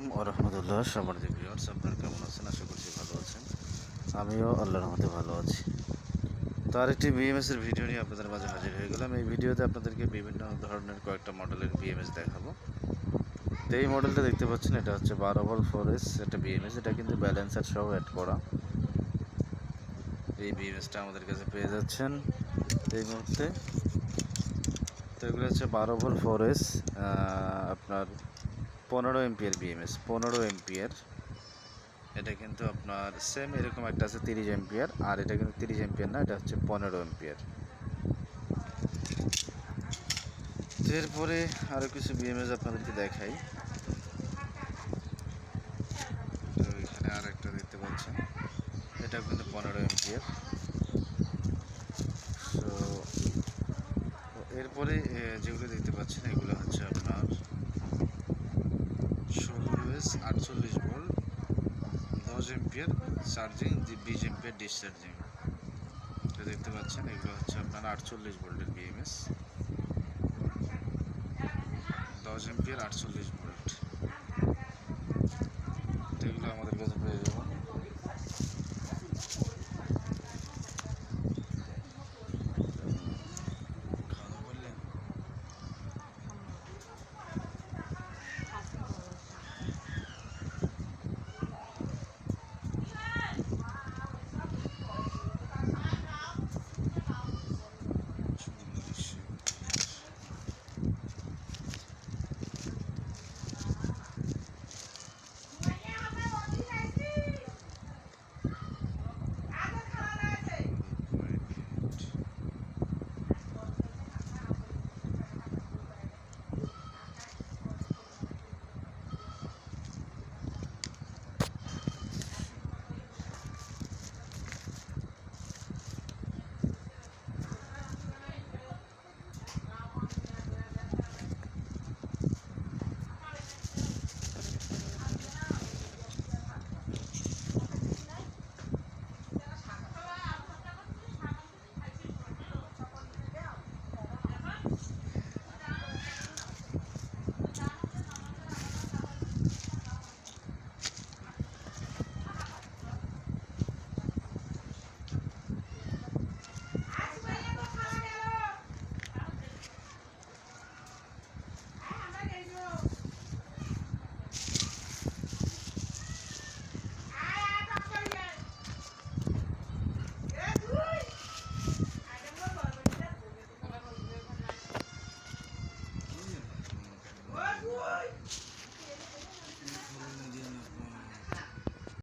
আলাইকুম ওয়া রাহমাতুল্লাহ। সম্মানিত ভিউয়ার্স, আপনারা কেমন আছেন? আশা করছি ভালো আছেন। আমিও আল্লাহর রহমতে ভালো আছি। তো আরেকটি বিএমএস এর ভিডিও নিয়ে আপনাদের মাঝে হাজির হয়ে গেলাম। এই ভিডিওতে আপনাদেরকে বিভিন্ন ধরনের কয়েকটা মডেলের বিএমএস দেখাবো। তো এই মডেলটা দেখতে পাচ্ছেন, এটা হচ্ছে 12 ভোল্ট 4S একটা বিএমএস। এটা কিন্তু ব্যালেন্সার সহ অ্যাড করা। এই বিএমএসটা আমাদের কাছে পেয়ে যাচ্ছেন এই মুহূর্তে। তো এগুলো হচ্ছে 12 ভোল্ট 4S, আপনার 15 এমপিয়ার বিএমএস, 15 এমপিয়ার। এটা কিন্তু আপনার সেম এরকম একটা আছে 30 এমপিয়ার, আর এটা কিন্তু 30 এমপিয়ার না, এটা হচ্ছে 15 এমপিয়ার। এরপরে আরও কিছু বিএমএস আপনাদেরকে দেখাই। তো এখানে আর একটা দেখতে পাচ্ছেন, এটা কিন্তু 15 এমপিয়ার। তো এরপরে যেগুলো দেখতে পাচ্ছেন এগুলো হচ্ছে আপনার 16S 48 volt 10 ampere charging, 20 ampere discharging. তো দেখতে পাচ্ছেন এগুলো হচ্ছে আপনার 48 ভোল্টের বিএমএস, 10 এমপিয়ার 48 ভোল্ট।